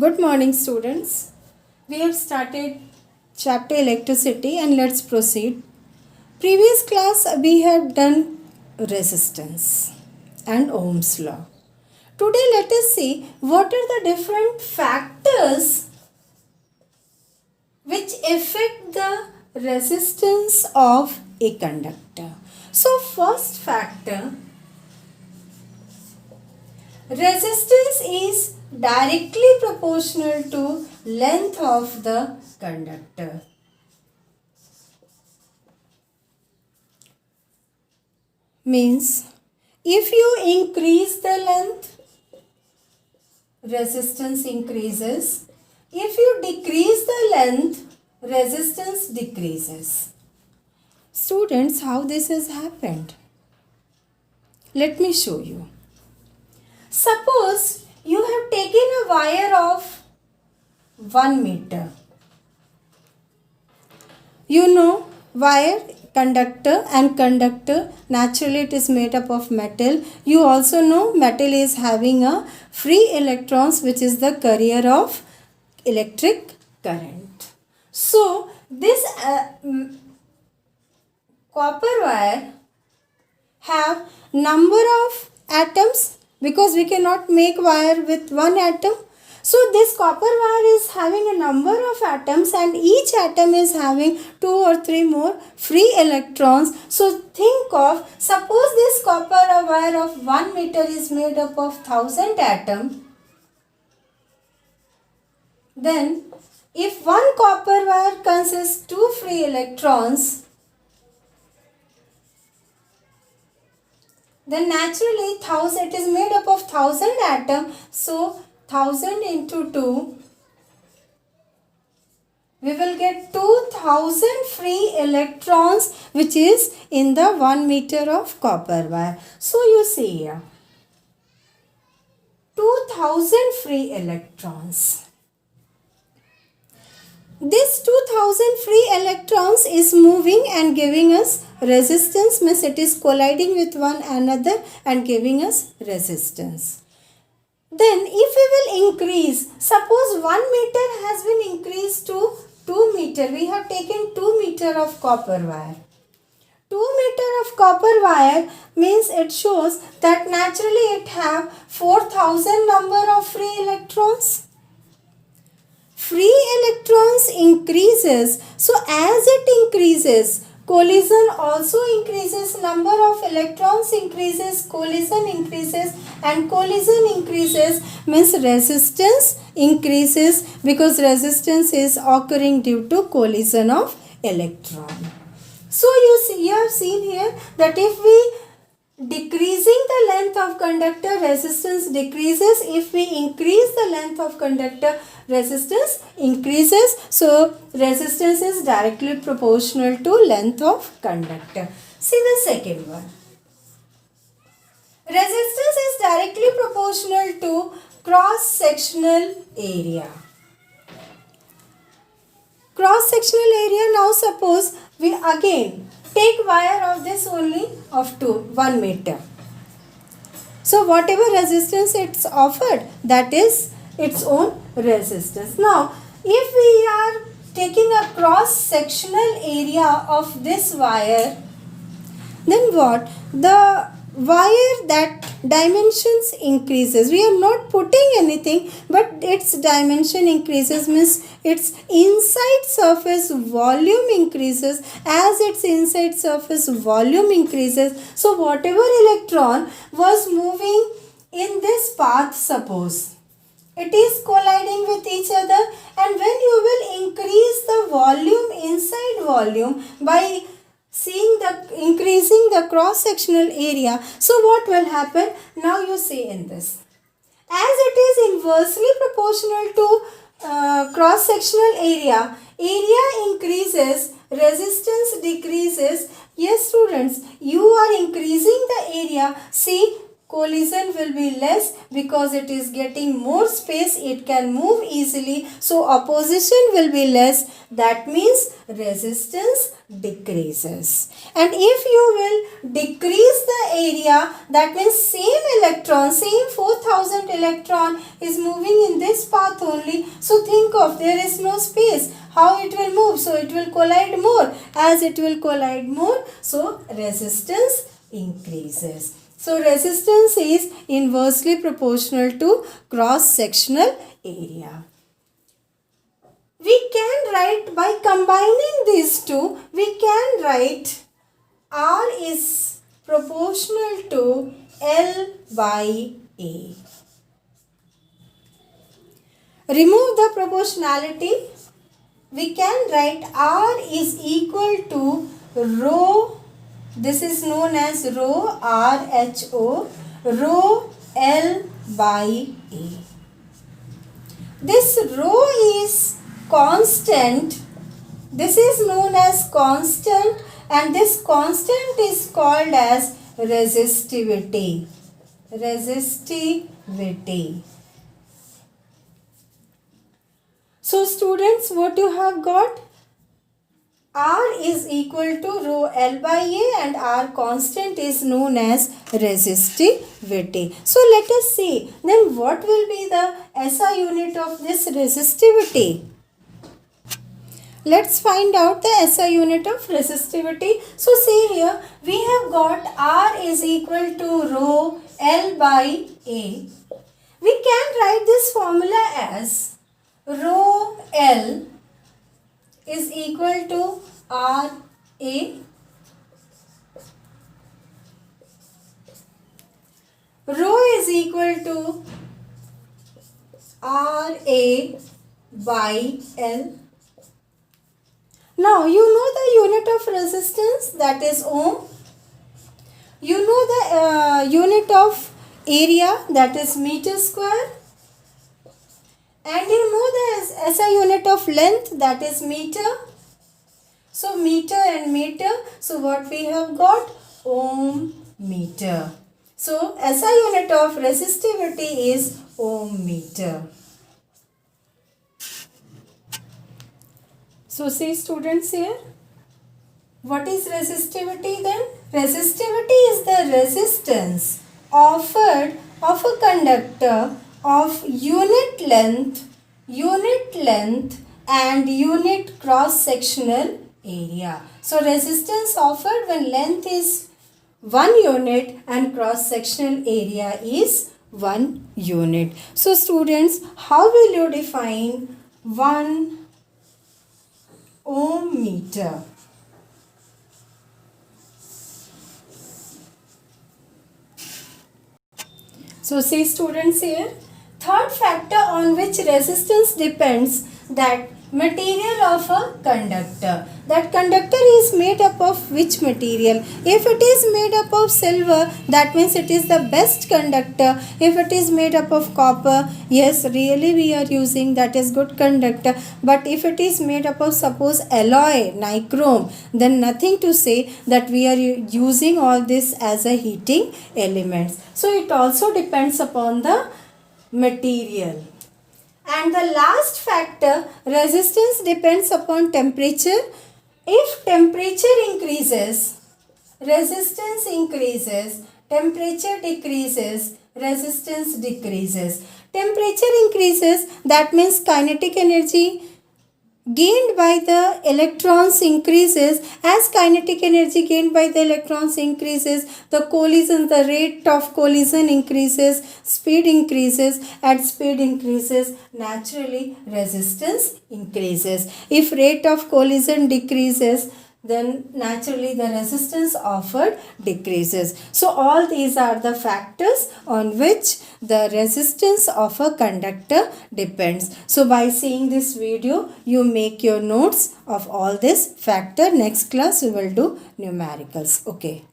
Good morning, students. We have started chapter electricity and let's proceed. Previous class we have done resistance and Ohm's law. Today let us see what are the different factors which affect the resistance of a conductor. So first factor, resistance is directly proportional to length of the conductor. Means if you increase the length, resistance increases. If you decrease the length, resistance decreases. Students, how this has happened? Let me show you. Suppose you have taken a wire of 1 meter. You know wire, conductor, and conductor, naturally it is made up of metal. You also know metal is having a free electrons, which is the carrier of electric current. So this copper wire have number of atoms, because we cannot make wire with one atom. So this copper wire is having a number of atoms and each atom is having 2 or 3 more free electrons. So think of, suppose this copper wire of 1 meter is made up of 1000 atoms. Then if one copper wire consists 2 free electrons, then naturally it is made up of 1000 atoms. So 1000 into 2, we will get 2000 free electrons, which is in the 1 meter of copper wire. So you see here, 2000 free electrons. This 2000 free electrons is moving and giving us resistance, means it is colliding with one another and giving us resistance. Then if we will increase, suppose 1 meter has been increased to 2 meter. We have taken 2 meter of copper wire. 2 meter of copper wire means it shows that naturally it have 4000 number of free electrons. Free electrons increases. So as it increases, collision also increases, number of electrons increases, collision increases, and collision increases means resistance increases, because resistance is occurring due to collision of electron. So you have seen here that if we decreasing the length of conductor, resistance decreases. If we increase the length of conductor, resistance increases. So resistance is directly proportional to length of conductor. See the second one. Resistance is directly proportional to cross-sectional area. Cross-sectional area, now suppose we again take wire of this only of 1 meter. So whatever resistance it's offered, that is its own resistance. Now if we are taking a cross-sectional area of this wire, then what? The wire, that dimensions increases. We are not putting anything, but its dimension increases, means its inside surface volume increases. As its inside surface volume increases, so whatever electron was moving in this path, suppose it is colliding with each other, and when you will increase the volume, inside volume, by seeing the increasing the cross-sectional area, so what will happen? Now you see in this, as it is inversely proportional to cross-sectional area, area increases, resistance decreases. Yes students, you are increasing the area. See, collision will be less because it is getting more space, it can move easily, so opposition will be less, that means resistance decreases. And if you will decrease the area, that means same electron, same 4000 electron is moving in this path only, so think of, there is no space, how it will move, so it will collide more, as it will collide more, so resistance increases. So resistance is inversely proportional to cross-sectional area. We can write, by combining these two, we can write R is proportional to L by A. Remove the proportionality. We can write R is equal to rho, this is known as rho, RHO, rho L by A. This rho is constant, this is known as constant, and this constant is called as resistivity. Resistivity. So students, what you have got? R is equal to rho L by A and R constant is known as resistivity. So let us see, then what will be the SI unit of this resistivity? Let's find out the SI unit of resistivity. So see here, we have got R is equal to rho L by A. We can write this formula as rho L is equal to RA rho is equal to RA by L. Now you know the unit of resistance, that is ohm. You know the unit of area, that is meter square. And you know the SI unit of length, that is meter. So meter and meter. So what we have got? Ohm meter. So SI unit of resistivity is ohm meter. So see students here. What is resistivity then? Resistivity is the resistance offered of a conductor of unit length and unit cross-sectional area. So resistance offered when length is 1 unit and cross-sectional area is 1 unit. So students, how will you define 1 ohm meter? So see students here, third factor on which resistance depends, that material of a conductor. That conductor is made up of which material? If it is made up of silver, that means it is the best conductor. If it is made up of copper, yes, really we are using, that is good conductor. But if it is made up of suppose alloy, nichrome, then nothing to say that we are using all this as a heating elements. So it also depends upon the material. And the last factor, resistance depends upon temperature. If temperature increases, resistance increases. Temperature decreases, resistance decreases. Temperature increases, that means kinetic energy gained by the electrons increases. As kinetic energy gained by the electrons increases, the collision, the rate of collision increases, speed increases. At speed increases, naturally resistance increases. If rate of collision decreases, then naturally the resistance offered decreases. So all these are the factors on which the resistance of a conductor depends. So by seeing this video, you make your notes of all this factor. Next class we will do numericals. Okay.